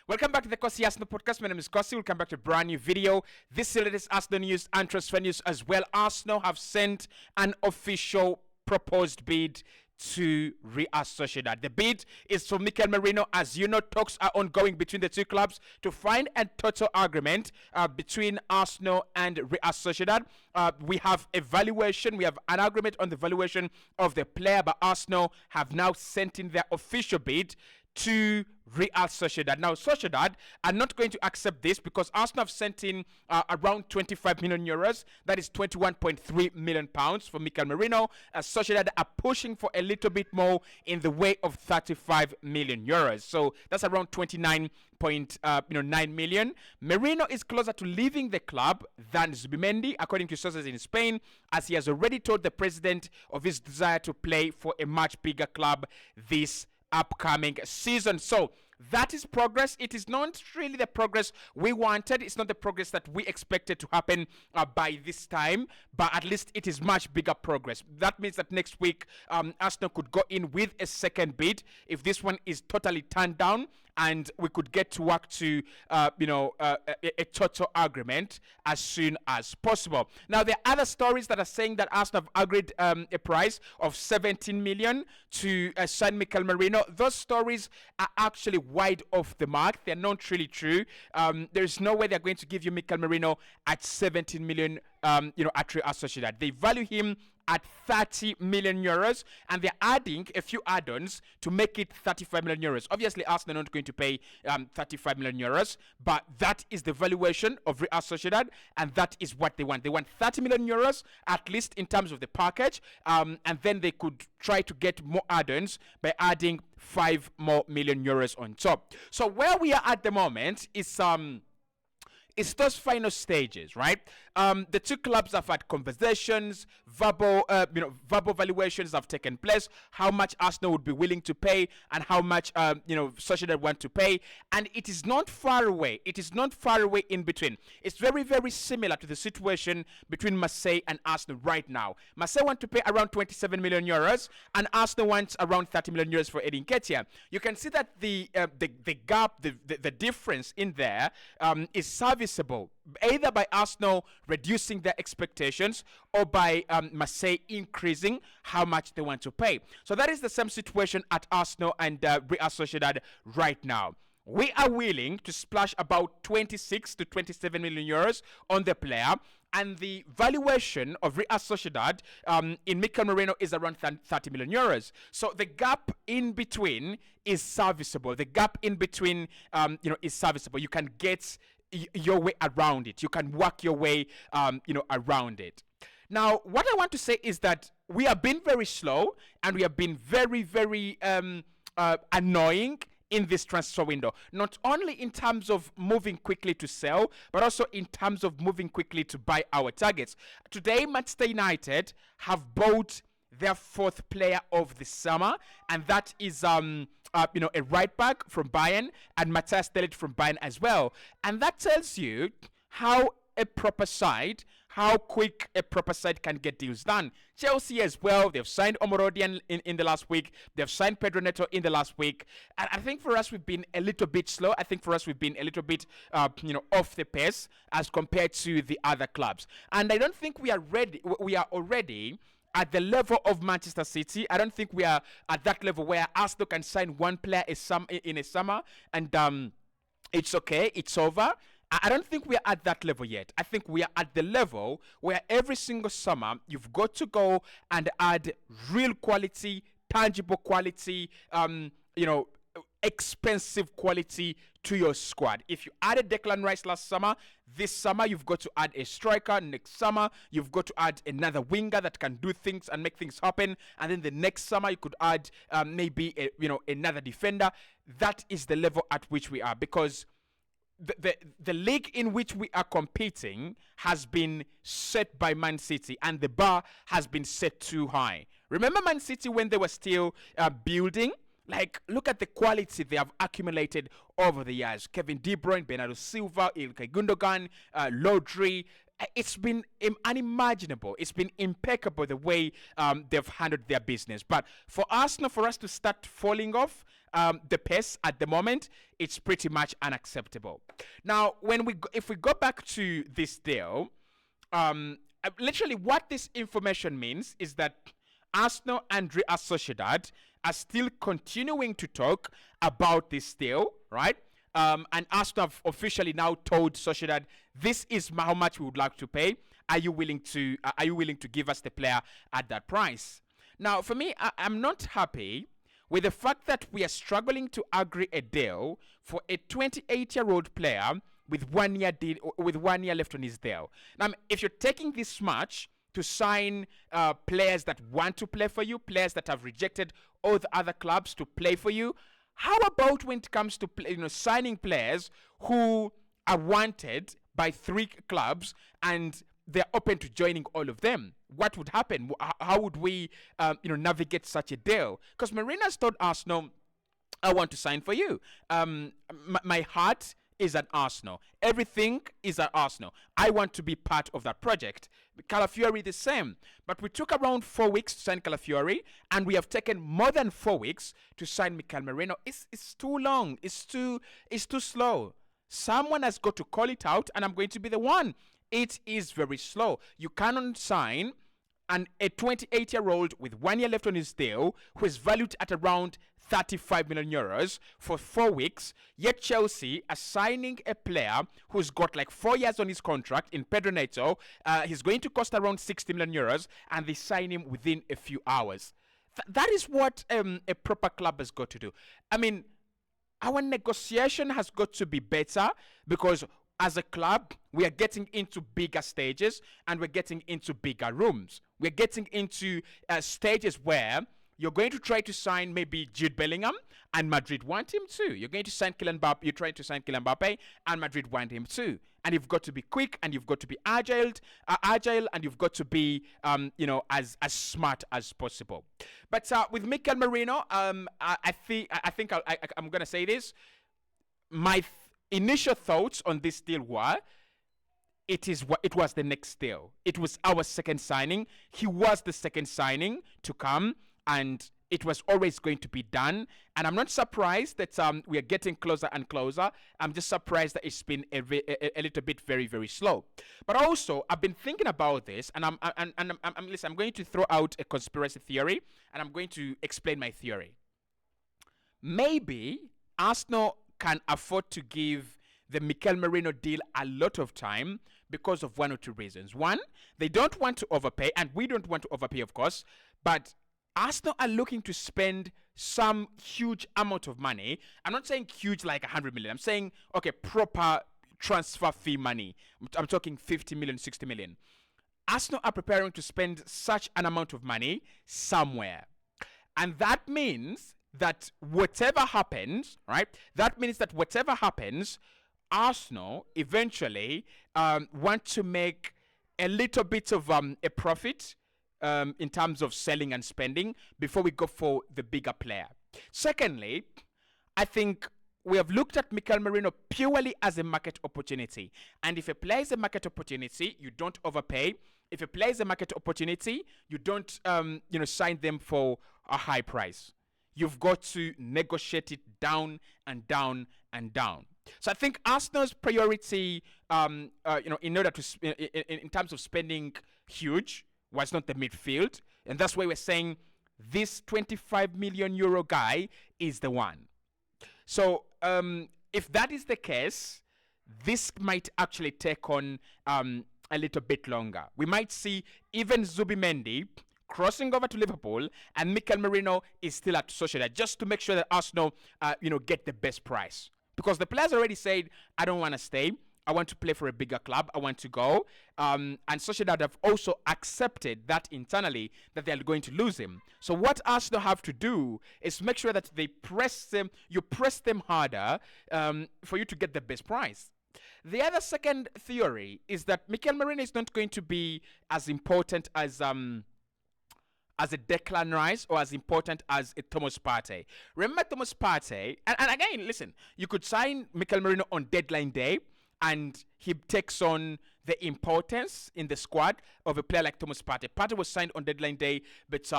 Welcome back to the Cossy Arsenal podcast. My name is Cossy. We'll come back to a brand new video. This is the latest Arsenal news and transfer news as well. Arsenal have sent an official proposed bid to Real Sociedad. The bid is for Mikel Merino. As you know, talks are ongoing between the two clubs to find a total agreement between Arsenal and Real Sociedad. We have a valuation. We have an agreement on the valuation of the player, but Arsenal have now sent in their official bid to Real Sociedad. Now, Sociedad are not going to accept this because Arsenal have sent in around 25 million euros. That is 21.3 million pounds for Mikel Merino. Sociedad are pushing for a little bit more in the way of 35 million euros. So that's around 29.9 million. Merino is closer to leaving the club than Zubimendi, according to sources in Spain, as he has already told the president of his desire to play for a much bigger club this upcoming season. So that is progress. It is not really the progress we wanted. It's not the progress that we expected to happen by this time, but at least it is much bigger progress. That means that next week Arsenal could go in with a second bid if this one is totally turned down, and we could get to work to a total agreement as soon as possible. Now, there are other stories that are saying that Arsenal have agreed a price of 17 million to sign Mikel Merino. Those stories are actually wide off the mark. They're not really true. There's no way they're going to give you Mikel Merino at 17 million at Real Sociedad. They value him at 30 million euros, and they're adding a few add-ons to make it 35 million euros. Obviously, Arsenal are not going to pay 35 million euros, but that is the valuation of Real Sociedad, and that is what they want. They want 30 million euros, at least in terms of the package, and then they could try to get more add-ons by adding 5 more million euros on top. So where we are at the moment is it's those final stages, right? The two clubs have had conversations, verbal valuations have taken place, how much Arsenal would be willing to pay and how much, Sociedad want to pay. And it is not far away. It is not far away in between. It's very, very similar to the situation between Marseille and Arsenal right now. Marseille want to pay around 27 million euros and Arsenal wants around 30 million euros for Edin Nketiah. You can see that the gap, the difference in there is serviceable, either by Arsenal reducing their expectations or by Marseille increasing how much they want to pay. So that is the same situation at Arsenal and Real Sociedad right now. We are willing to splash about 26 to 27 million euros on the player, and the valuation of Real Sociedad in Mikel Merino is around 30 million euros. So the gap in between is serviceable. The gap in between, is serviceable. You can get your way around it. You can work your way, around it. Now, what I want to say is that we have been very slow and we have been very, very annoying in this transfer window, not only in terms of moving quickly to sell, but also in terms of moving quickly to buy our targets. Today, Manchester United have bought their 4th player of the summer, and that is a right back from Bayern and Matthias de Ligt from Bayern as well. And that tells you how quick a proper side can get deals done. Chelsea as well, they've signed Omorodian in the last week. They've signed Pedro Neto in the last week. And I think for us, we've been a little bit slow. I think for us, we've been a little bit, off the pace as compared to the other clubs. And I don't think we are ready. We are already at the level of Manchester City. I don't think we are at that level where Arsenal can sign one player in a summer and it's okay, it's over. I don't think we are at that level yet. I think we are at the level where every single summer you've got to go and add real quality, tangible quality, expensive quality to your squad. If you added Declan Rice last summer, this summer you've got to add a striker. Next summer you've got to add another winger that can do things and make things happen. And then the next summer you could add maybe another defender. That is the level at which we are, because the league in which we are competing has been set by Man City, and the bar has been set too high. Remember Man City when they were still building? Like, look at the quality they have accumulated over the years. Kevin De Bruyne, Bernardo Silva, Ilkay Gundogan, Rodri. it's been unimaginable. It's been impeccable the way they've handled their business. But for Arsenal, for us to start falling off the pace at the moment, it's pretty much unacceptable. Now, if we go back to this deal, literally what this information means is that Arsenal and Real Sociedad are still continuing to talk about this deal, right? And Arsenal have officially now told Sociedad, this is how much we would like to pay. Are you willing to give us the player at that price? Now, for me, I'm not happy with the fact that we are struggling to agree a deal for a 28-year-old player with 1 year left on his deal. Now, if you're taking this much to sign players that want to play for you, players that have rejected all the other clubs to play for you, how about when it comes to signing players who are wanted by 3 clubs and they're open to joining all of them? What would happen? How would we navigate such a deal? Because Marina's told Arsenal, I want to sign for you. My heart is at Arsenal. Everything is at Arsenal. I want to be part of that project. Calafiori the same. But we took around 4 weeks to sign Calafiori, and we have taken more than 4 weeks to sign Mikel Merino. It's too long. It's too slow. Someone has got to call it out, and I'm going to be the one. It is very slow. You cannot sign a 28-year-old with 1 year left on his deal who is valued at around 35 million euros for 4 weeks, yet Chelsea are signing a player who's got like 4 years on his contract in Pedro Neto. He's going to cost around 60 million euros, and they sign him within a few hours. That is what a proper club has got to do. I mean, our negotiation has got to be better, because as a club, we are getting into bigger stages and we're getting into bigger rooms. We're getting into stages where you're going to try to sign maybe Jude Bellingham, and Madrid want him too. You're going to sign Kylian Mbappe. You're trying to sign Kylian Mbappe, and Madrid want him too. And you've got to be quick, and you've got to be agile, and you've got to be, as smart as possible. But with Mikel Merino, I think I'm gonna say this. My initial thoughts on this deal were, it was the next deal. It was our second signing. He was the second signing to come, and it was always going to be done. And I'm not surprised that we are getting closer and closer. I'm just surprised that it's been a little bit very, very slow. But also, I've been thinking about this, and listen, I'm going to throw out a conspiracy theory, and I'm going to explain my theory. Maybe Arsenal can afford to give the Mikel Merino deal a lot of time because of 1 or 2 reasons. One, they don't want to overpay, and we don't want to overpay, of course, but Arsenal are looking to spend some huge amount of money. I'm not saying huge like 100 million. I'm saying, okay, proper transfer fee money. I'm talking 50 million, 60 million. Arsenal are preparing to spend such an amount of money somewhere. And that means that whatever happens, right? That means that whatever happens, Arsenal eventually want to make a little bit of a profit in terms of selling and spending before we go for the bigger player. Secondly, I think we have looked at Mikel Merino purely as a market opportunity. And if a player is a market opportunity, you don't overpay. If a player is a market opportunity, you don't sign them for a high price. You've got to negotiate it down and down and down. So I think Arsenal's priority, in order to in terms of spending huge, was not the midfield, and that's why we're saying this 25 million euro guy is the one. So if that is the case, this might actually take on a little bit longer. We might see even Zubimendi crossing over to Liverpool, and Mikel Merino is still at Sociedad, just to make sure that Arsenal, get the best price. Because the players already said, I don't want to stay. I want to play for a bigger club. I want to go. And Sociedad have also accepted that internally, that they're going to lose him. So what Arsenal have to do is make sure that you press them harder for you to get the best price. The other second theory is that Mikel Merino is not going to be as important as a Declan Rice or as important as a Thomas Partey. Remember Thomas Partey, and again, listen, you could sign Mikel Merino on deadline day, and he takes on the importance in the squad of a player like Thomas Partey. Partey was signed on deadline day, but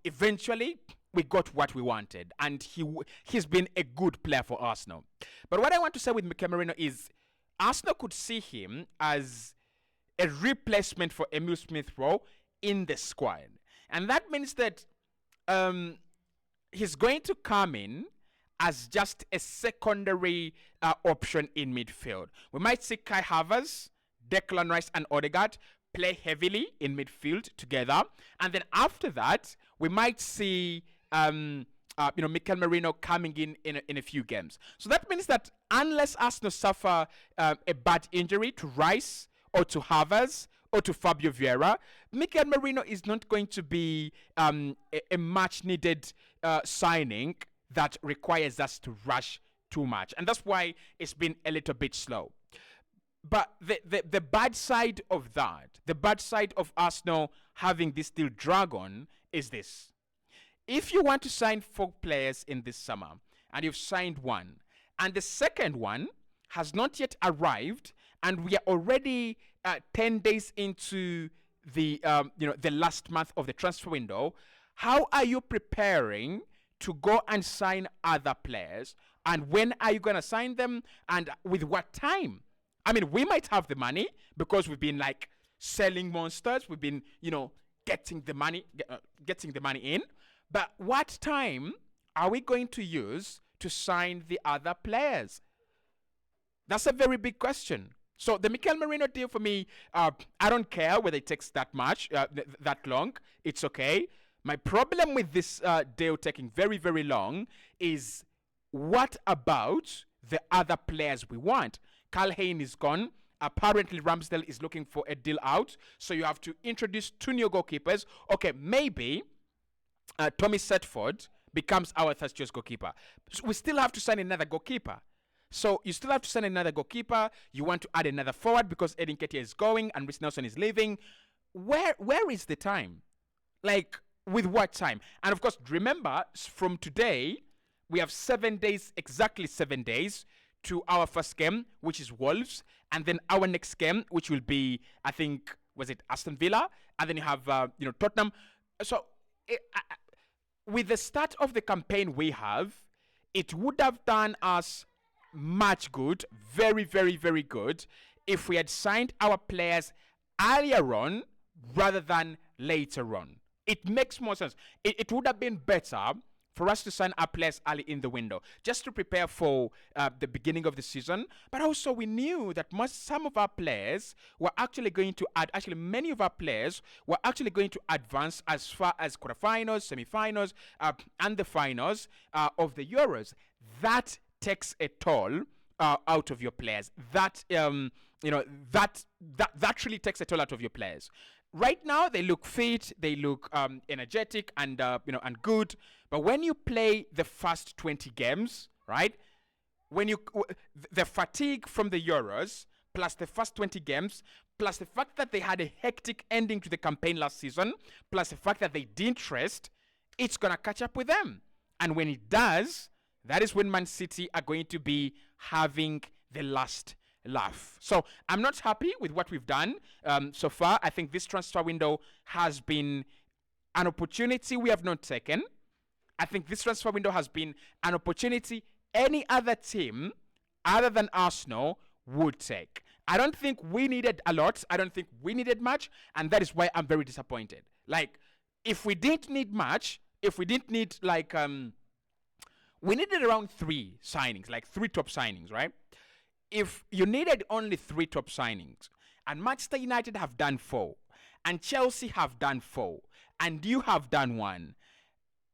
eventually we got what we wanted, and he's been a good player for Arsenal. But what I want to say with Mikel Merino is Arsenal could see him as a replacement for Emil Smith-Rowe in the squad, and that means that he's going to come in as just a secondary option in midfield. We might see Kai Havertz, Declan Rice, and Odegaard play heavily in midfield together, and then after that, we might see Mikel Merino coming in a few games. So that means that unless Arsenal suffer a bad injury to Rice or to Havertz or to Fabio Vieira, Mikel Merino is not going to be a much-needed signing that requires us to rush too much. And that's why it's been a little bit slow. But the bad side of that, the bad side of Arsenal having this deal drag on is this. If you want to sign 4 players in this summer, and you've signed one, and the second one has not yet arrived, and we are already 10 days into the last month of the transfer window, how are you preparing to go and sign other players? And when are you going to sign them? And with what time? I mean, we might have the money because we've been like selling monsters. We've been, getting the money in. But what time are we going to use to sign the other players? That's a very big question. So the Mikel Merino deal for me, I don't care whether it takes that much, that long. It's okay. My problem with this deal taking very, very long is what about the other players we want? Carl Hayne is gone. Apparently Ramsdale is looking for a deal out. So you have to introduce 2 new goalkeepers. Okay, maybe Tommy Setford becomes our first choice goalkeeper. So we still have to sign another goalkeeper. So you still have to sign another goalkeeper. You want to add another forward because Edin Ketia is going and Rhys Nelson is leaving. Where is the time? Like, with what time? And of course, remember, from today, we have 7 days, exactly 7 days, to our first game, which is Wolves. And then our next game, which will be, I think, was it Aston Villa? And then you have, Tottenham. So, with the start of the campaign we have, it would have done us much good, very, very, very good, if we had signed our players earlier on rather than later on. It makes more sense. It would have been better for us to sign our players early in the window, just to prepare for the beginning of the season. But also we knew that some of our players were actually going to many of our players were actually going to advance as far as quarterfinals, semi-finals, and the finals of the Euros. That takes a toll out of your players. That that really takes a toll out of your players. Right now, they look fit, they look energetic, and and good. But when you play the first 20 games, right? The fatigue from the Euros, plus the first 20 games, plus the fact that they had a hectic ending to the campaign last season, plus the fact that they didn't rest, it's gonna catch up with them. And when it does, that is when Man City are going to be having the last laugh. So I'm not happy with what we've done so far. I think this transfer window has been an opportunity we have not taken. I think this transfer window has been an opportunity any other team other than Arsenal would take. I don't think we needed a lot. I don't think we needed much. And that is why I'm very disappointed. Like, if we didn't need much, if we didn't need we needed around 3 signings, like 3 top signings, right? If you needed only 3 top signings, and Manchester United have done 4, and Chelsea have done 4, and you have done 1,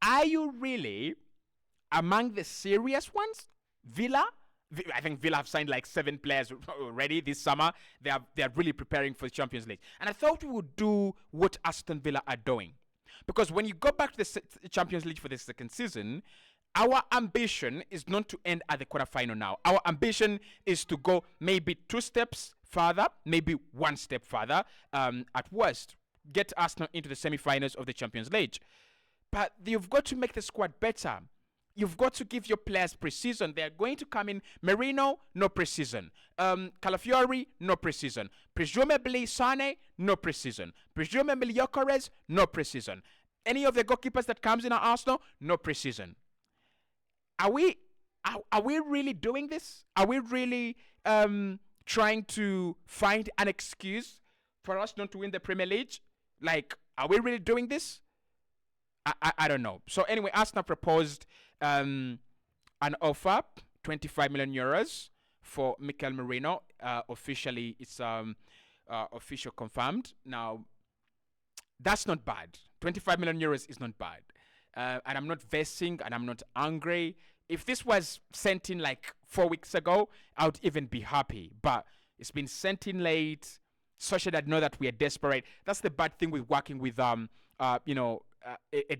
are you really among the serious ones? Villa? I think Villa have signed like 7 players already this summer. They are really preparing for the Champions League. And I thought we would do what Aston Villa are doing. Because when you go back to the Champions League for the second season, our ambition is not to end at the quarterfinal now. Our ambition is to go maybe 2 steps further, maybe 1 step further, at worst. Get Arsenal into the semi-finals of the Champions League. But you've got to make the squad better. you've got to give your players precision. They're going to come in. Merino, no precision. Calafiori, no precision. Presumably Sane, no precision. Presumably Gyökeres, no precision. Any of the goalkeepers that comes in at Arsenal, no precision. Are we really doing this? Are we really trying to find an excuse for us not to win the Premier League? Like, are we really doing this? I don't know. So anyway, Arsenal proposed an offer, 25 million euros for Mikel Merino. Officially, it's official confirmed. Now, that's not bad. 25 million euros is not bad. And I'm not vexing and I'm not angry. If this was sent in like 4 weeks ago, I would even be happy. But it's been sent in late. Sociedad know that we are desperate. That's the bad thing with working with a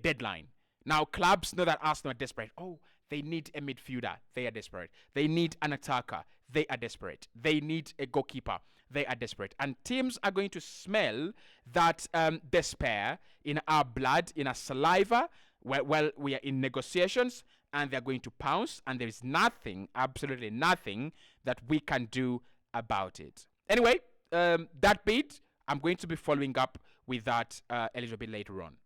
deadline. Now clubs know that Arsenal are desperate. Oh, they need a midfielder. They are desperate. They need an attacker. They are desperate. They need a goalkeeper. They are desperate. And teams are going to smell that despair in our blood, in our saliva, while we are in negotiations, and they're going to pounce, and there is nothing, absolutely nothing, that we can do about it. Anyway, that bit, I'm going to be following up with that a little bit later on.